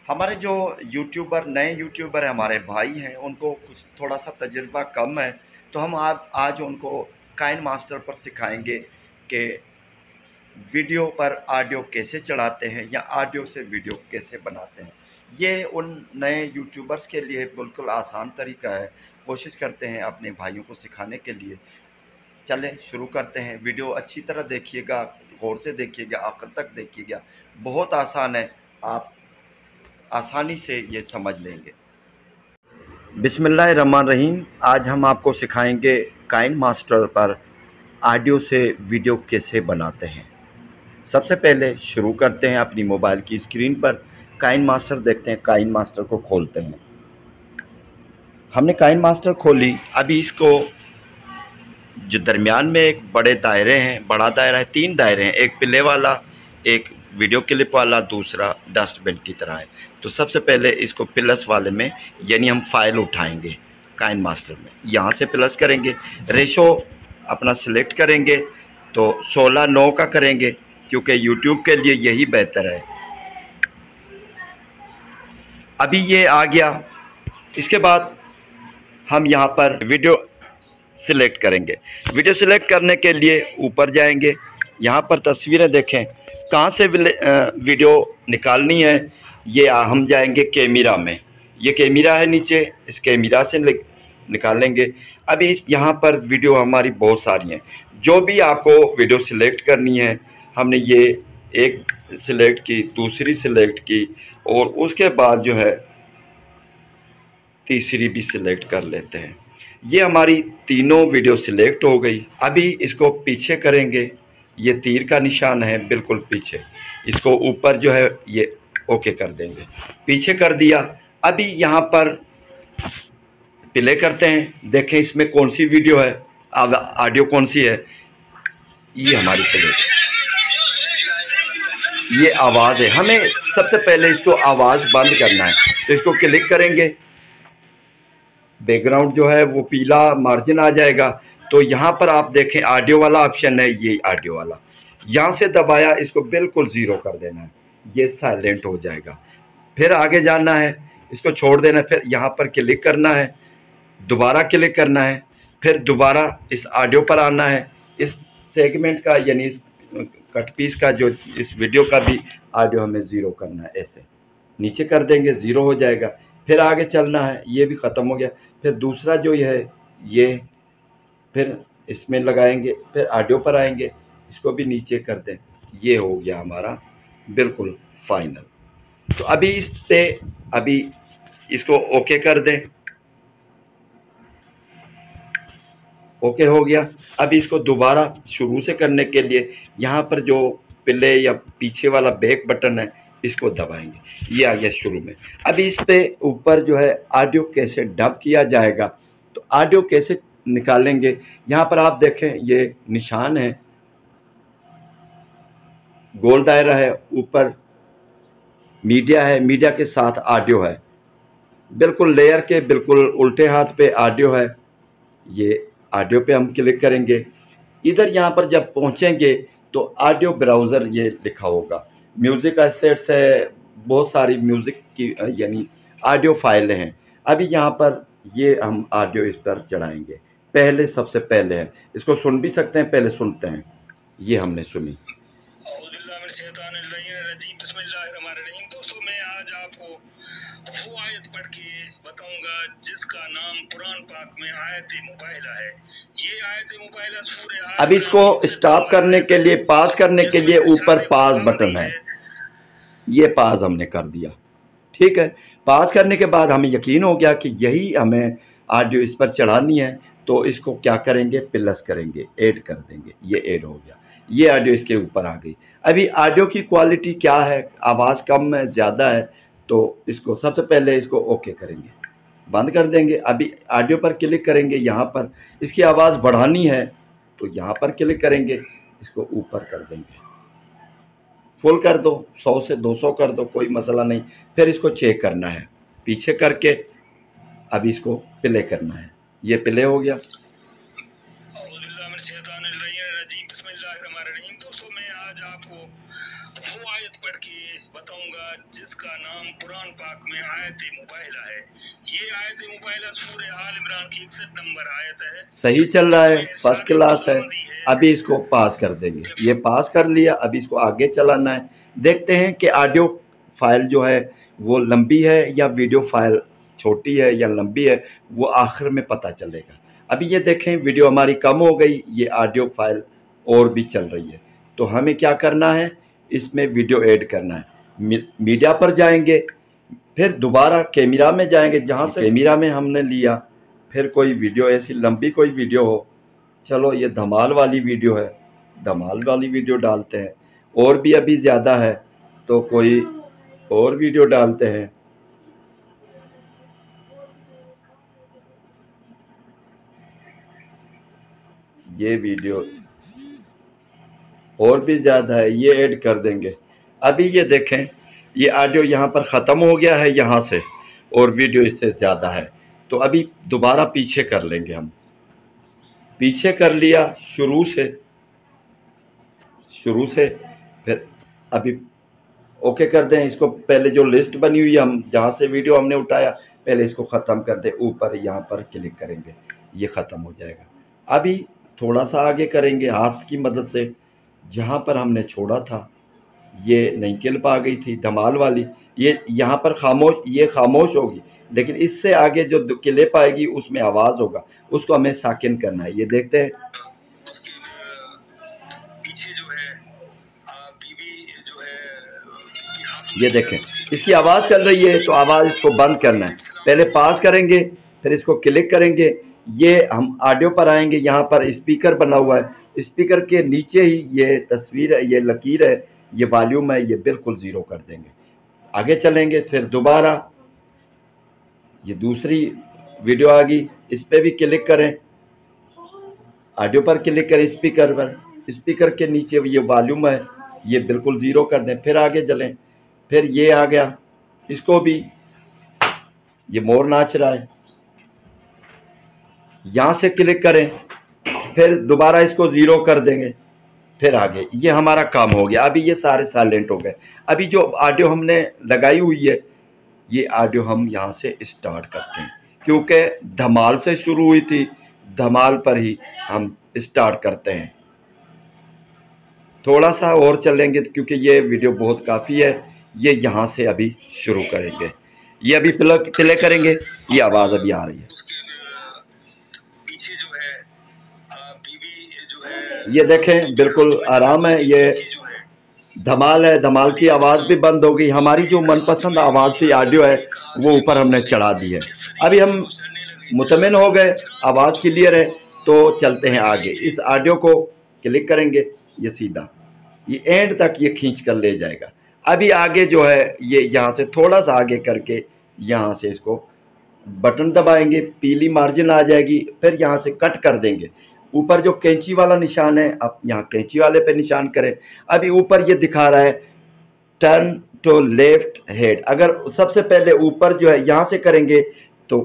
हमारे जो यूट्यूबर नए यूट्यूबर हमारे भाई हैं, उनको कुछ थोड़ा सा तजुर्बा कम है, तो हम आज उनको काइन मास्टर पर सिखाएंगे कि वीडियो पर ऑडियो कैसे चढ़ाते हैं या ऑडियो से वीडियो कैसे बनाते हैं। ये उन नए यूट्यूबर्स के लिए बिल्कुल आसान तरीका है। कोशिश करते हैं अपने भाइयों को सिखाने के लिए। चलें शुरू करते हैं। वीडियो अच्छी तरह देखिएगा, गौर से देखिएगा, आखिर तक देखिएगा। बहुत आसान है, आप आसानी से ये समझ लेंगे। बिस्मिल्लाहिर्रहमानिर्रहीम। आज हम आपको सिखाएंगे काइन मास्टर पर ऑडियो से वीडियो कैसे बनाते हैं। सबसे पहले शुरू करते हैं अपनी मोबाइल की स्क्रीन पर काइन मास्टर देखते हैं। काइन मास्टर को खोलते हैं। हमने काइन मास्टर खोली। अभी इसको जो दरमियान में एक बड़े दायरे हैं, बड़ा दायरा है, 3 दायरे हैं, एक प्ले वाला, एक वीडियो क्लिप वाला, दूसरा डस्टबिन की तरह है। तो सबसे पहले इसको प्लस वाले में, यानी हम फाइल उठाएंगे काइन मास्टर में, यहाँ से प्लस करेंगे, रेशो अपना सिलेक्ट करेंगे तो 16:9 का करेंगे क्योंकि यूट्यूब के लिए यही बेहतर है। अभी ये आ गया। इसके बाद हम यहाँ पर वीडियो सिलेक्ट करेंगे। वीडियो सिलेक्ट करने के लिए ऊपर जाएंगे, यहाँ पर तस्वीरें देखें, कहाँ से वीडियो निकालनी है। ये हम जाएंगे कैमरा में, ये कैमरा है नीचे, इस कैमरा से निकालेंगे। अभी इस यहाँ पर वीडियो हमारी बहुत सारी हैं। जो भी आपको वीडियो सिलेक्ट करनी है, हमने ये एक सिलेक्ट की, दूसरी सिलेक्ट की और उसके बाद जो है तीसरी भी सिलेक्ट कर लेते हैं। ये हमारी तीनों वीडियो सिलेक्ट हो गई। अभी इसको पीछे करेंगे, ये तीर का निशान है बिल्कुल पीछे, इसको ऊपर जो है ये ओके कर देंगे। पीछे कर दिया। अभी यहाँ पर प्ले करते हैं, देखें इसमें कौन सी वीडियो है, ऑडियो कौन सी है। ये हमारी प्ले, ये आवाज़ है। हमें सबसे पहले इसको आवाज़ बंद करना है, तो इसको क्लिक करेंगे, बैकग्राउंड जो है वो पीला मार्जिन आ जाएगा। तो यहाँ पर आप देखें ऑडियो वाला ऑप्शन है, ये ऑडियो वाला, यहाँ से दबाया, इसको बिल्कुल ज़ीरो कर देना है, ये साइलेंट हो जाएगा। फिर आगे जाना है, इसको छोड़ देना है, फिर यहाँ पर क्लिक करना है, दोबारा क्लिक करना है, फिर दोबारा इस ऑडियो पर आना है। इस सेगमेंट का यानी इस कट पीस का जो इस वीडियो का भी ऑडियो हमें ज़ीरो करना है। ऐसे नीचे कर देंगे, ज़ीरो हो जाएगा। फिर आगे चलना है, ये भी ख़त्म हो गया। फिर दूसरा जो ये है, ये फिर इसमें लगाएंगे, फिर ऑडियो पर आएंगे, इसको भी नीचे कर दें। ये हो गया हमारा बिल्कुल फाइनल। तो अभी इस पे अभी इसको ओके कर दें। ओके हो गया। अभी इसको दोबारा शुरू से करने के लिए यहाँ पर जो प्ले या पीछे वाला बैक बटन है, इसको दबाएंगे, ये आ गया शुरू में। अभी इस पे ऊपर जो है ऑडियो कैसे डब किया जाएगा, तो ऑडियो कैसे निकालेंगे, यहाँ पर आप देखें ये निशान है, गोल दायरा है, ऊपर मीडिया है, मीडिया के साथ ऑडियो है, बिल्कुल लेयर के बिल्कुल उल्टे हाथ पे ऑडियो है। ये ऑडियो पे हम क्लिक करेंगे। इधर यहाँ पर जब पहुँचेंगे तो ऑडियो ब्राउज़र ये लिखा होगा, म्यूज़िक एसेट्स है, बहुत सारी म्यूज़िक की यानी ऑडियो फाइलें हैं। अभी यहाँ पर ये हम ऑडियो इस पर चढ़ाएंगे। पहले सबसे पहले है, इसको सुन भी सकते हैं, पहले सुनते हैं। ये हमने सुनी। दोस्तों मैं आज आपको वो आयत पढ़ के बताऊंगा जिसका नाम कुरान पाक में आयत मुबाहिला है। ये आयत मुबाहिला सूरह अब इसको स्टॉप करने के लिए, पास करने के लिए ऊपर पास बटन है, ये पास हमने कर दिया। ठीक है, पास करने के बाद हमें यकीन हो गया कि यही हमें ऑडियो इस पर चढ़ानी है, तो इसको क्या करेंगे, प्लस करेंगे, ऐड कर देंगे। ये ऐड हो गया, ये ऑडियो इसके ऊपर आ गई। अभी ऑडियो की क्वालिटी क्या है, आवाज़ कम है ज़्यादा है, तो इसको सबसे पहले इसको ओके करेंगे, बंद कर देंगे। अभी ऑडियो पर क्लिक करेंगे, यहाँ पर इसकी आवाज़ बढ़ानी है तो यहाँ पर क्लिक करेंगे, इसको ऊपर कर देंगे, फुल कर दो, 100 से 200 कर दो, कोई मसला नहीं। फिर इसको चेक करना है पीछे करके, अभी इसको प्ले करना है। ये प्ले हो गया। दोस्तों मैं आज आपको वो आयत पढ़ के बताऊंगा बताऊंगा जिसका नाम कुरान पाक में आयत मुबाहिला है। ये आयत मुबाहिला सूरह आल इमरान की 61 नंबर आयत है। सही चल रहा है, फर्स्ट क्लास है। अभी इसको पास कर देंगे, ये पास कर लिया। अभी इसको आगे चलाना है। देखते हैं कि ऑडियो फाइल जो है वो लंबी है या वीडियो फाइल छोटी है या लंबी है, वो आखिर में पता चलेगा। अभी ये देखें वीडियो हमारी कम हो गई, ये ऑडियो फाइल और भी चल रही है। तो हमें क्या करना है, इसमें वीडियो ऐड करना है। मीडिया पर जाएंगे, फिर दोबारा कैमरा में जाएंगे, जहाँ से कैमरा में हमने लिया, फिर कोई वीडियो ऐसी लंबी कोई वीडियो हो। चलो ये धमाल वाली वीडियो है, धमाल वाली वीडियो डालते हैं। और भी अभी ज़्यादा है तो कोई और वीडियो डालते हैं। ये वीडियो और भी ज़्यादा है, ये ऐड कर देंगे। अभी ये देखें, ये ऑडियो यहाँ पर ख़त्म हो गया है यहाँ से, और वीडियो इससे ज़्यादा है। तो अभी दोबारा पीछे कर लेंगे हम। पीछे कर लिया शुरू से फिर अभी ओके कर दें इसको। पहले जो लिस्ट बनी हुई है, हम जहाँ से वीडियो हमने उठाया, पहले इसको ख़त्म कर दें। ऊपर यहाँ पर क्लिक करेंगे, ये ख़त्म हो जाएगा। अभी थोड़ा सा आगे करेंगे हाथ की मदद से, जहाँ पर हमने छोड़ा था। ये नई क्लिप आ गई थी धमाल वाली, ये यहाँ पर खामोश होगी, लेकिन इससे आगे जो क्लिप आएगी उसमें आवाज़ होगा, उसको हमें साकिन करना है। ये देखते हैं, पीछे जो है बीबी जो है, ये देखें इसकी आवाज़ चल रही है, तो आवाज़ इसको बंद करना है। पहले पास करेंगे, फिर इसको क्लिक करेंगे। ये हम ऑडियो पर आएंगे, यहाँ पर स्पीकर बना हुआ है, स्पीकर के नीचे ही ये तस्वीर है, ये लकीर है, ये वॉल्यूम है, ये बिल्कुल ज़ीरो कर देंगे। आगे चलेंगे, फिर दोबारा ये दूसरी वीडियो आ गई, इस पर भी क्लिक करें, ऑडियो पर क्लिक करें, स्पीकर पर, स्पीकर के नीचे ये वॉल्यूम है, ये बिल्कुल ज़ीरो कर दें। फिर आगे चलें, फिर ये आ गया, इसको भी, ये मोर नाच रहा है, यहाँ से क्लिक करें, फिर दोबारा इसको ज़ीरो कर देंगे। फिर आगे, ये हमारा काम हो गया। अभी ये सारे साइलेंट हो गए। अभी जो ऑडियो हमने लगाई हुई है, ये ऑडियो हम यहाँ से स्टार्ट करते हैं, क्योंकि धमाल से शुरू हुई थी, धमाल पर ही हम स्टार्ट करते हैं। थोड़ा सा और चलेंगे क्योंकि ये वीडियो बहुत काफ़ी है। ये यहाँ से अभी शुरू करेंगे, ये अभी प्ले करेंगे, ये आवाज़ अभी आ रही है। पीछे जो है बीबी जो है, ये देखें बिल्कुल आराम है। ये धमाल है, धमाल की आवाज़ भी बंद हो गई। हमारी जो मनपसंद आवाज़ थी ऑडियो है, वो ऊपर हमने चढ़ा दी है। अभी हम मुतमिन हो गए, आवाज़ क्लियर है, तो चलते हैं आगे। इस ऑडियो को क्लिक करेंगे, ये सीधा ये एंड तक ये खींच कर ले जाएगा। अभी आगे जो है, ये यहाँ से थोड़ा सा आगे करके यहाँ से इसको बटन दबाएंगे, पीली मार्जिन आ जाएगी, फिर यहाँ से कट कर देंगे। ऊपर जो कैंची वाला निशान है, आप यहाँ कैंची वाले पे निशान करें। अभी ऊपर ये दिखा रहा है टर्न टू लेफ्ट हेड। अगर सबसे पहले ऊपर जो है यहाँ से करेंगे तो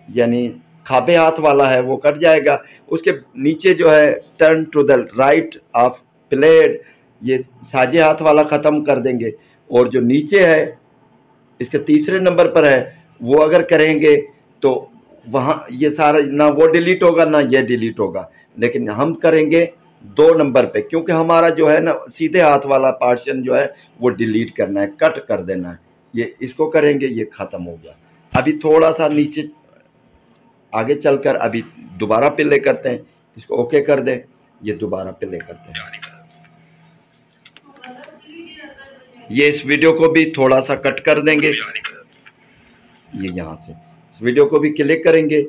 यानी खाबे हाथ वाला है वो कट जाएगा। उसके नीचे जो है turn to the right of played, ये साजे हाथ वाला ख़त्म कर देंगे। और जो नीचे है इसके तीसरे नंबर पर है, वो अगर करेंगे तो वहाँ ये सारा ना वो डिलीट होगा ना ये डिलीट होगा। लेकिन हम करेंगे 2 नंबर पे, क्योंकि हमारा जो है ना सीधे हाथ वाला पार्शन जो है वो डिलीट करना है, कट कर देना है। ये इसको करेंगे, ये ख़त्म हो गया। अभी थोड़ा सा नीचे आगे चलकर अभी दोबारा प्ले करते हैं, इसको ओके कर दें, ये दोबारा प्ले करते हैं। ये इस वीडियो को भी थोड़ा सा कट कर देंगे, ये यहाँ से इस वीडियो को भी क्लिक करेंगे,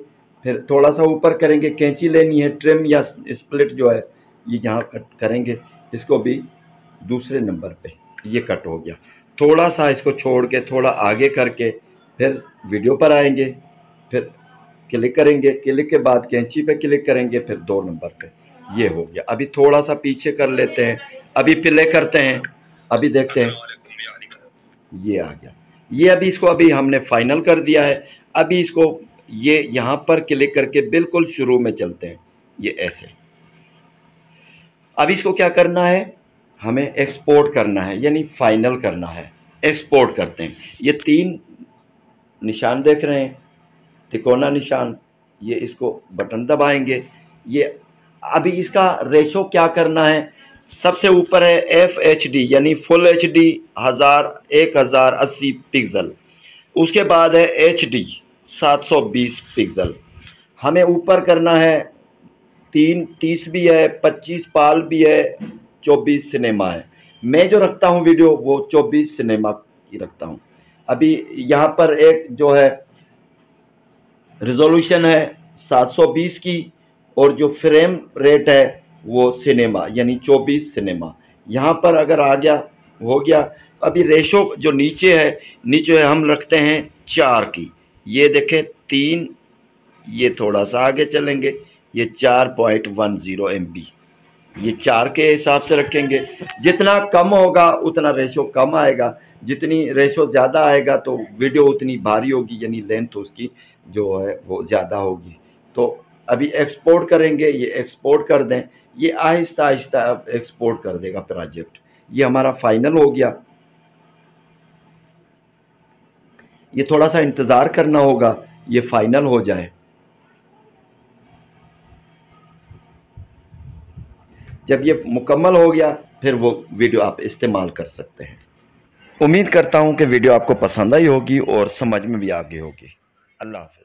फिर थोड़ा सा ऊपर करेंगे, कैंची लेनी है, ट्रिम या स्प्लिट जो है ये यहाँ कट करेंगे। इसको भी दूसरे नंबर पे ये कट हो गया। थोड़ा सा इसको छोड़ के थोड़ा आगे करके फिर वीडियो पर आएंगे, फिर क्लिक करेंगे, क्लिक के बाद कैंची पे क्लिक करेंगे, फिर 2 नंबर पे, ये हो गया। अभी थोड़ा सा पीछे कर लेते हैं, अभी प्ले करते हैं, अभी देखते हैं, ये आ गया। ये अभी इसको अभी हमने फाइनल कर दिया है। अभी इसको ये यहाँ पर क्लिक करके बिल्कुल शुरू में चलते हैं, ये ऐसे। अब इसको क्या करना है, हमें एक्सपोर्ट करना है, यानी फाइनल करना है। एक्सपोर्ट करते हैं। ये 3 निशान देख रहे हैं, तिकोना निशान, ये इसको बटन दबाएंगे। ये अभी इसका रेशो क्या करना है, सबसे ऊपर है FHD यानी फुल HD 1080 पिक्सल, उसके बाद है HD 720 पिक्सल। हमें ऊपर करना है 30 भी है, 25 पाल भी है, 24 सिनेमा है। मैं जो रखता हूँ वीडियो वो 24 सिनेमा की रखता हूँ। अभी यहाँ पर एक जो है रिजोल्यूशन है 720 की, और जो फ्रेम रेट है वो सिनेमा यानी 24 सिनेमा। यहाँ पर अगर आ गया, हो गया। अभी रेशो जो नीचे है हम रखते हैं 4 की। ये देखें 3, ये थोड़ा सा आगे चलेंगे, ये 4.10 MB, ये 4 के हिसाब से रखेंगे। जितना कम होगा उतना रेशो कम आएगा, जितनी रेशो ज़्यादा आएगा तो वीडियो उतनी भारी होगी, यानी लेंथ उसकी जो है वो ज़्यादा होगी। तो अभी एक्सपोर्ट करेंगे, ये एक्सपोर्ट कर दें, ये आहिस्ता आहिस्ता एक्सपोर्ट कर देगा प्रोजेक्ट। ये हमारा फाइनल हो गया। ये थोड़ा सा इंतज़ार करना होगा ये फाइनल हो जाए। जब ये मुकम्मल हो गया फिर वो वीडियो आप इस्तेमाल कर सकते हैं। उम्मीद करता हूँ कि वीडियो आपको पसंद आई होगी और समझ में भी आ गई होगी। अल्लाह हाफ़िज़।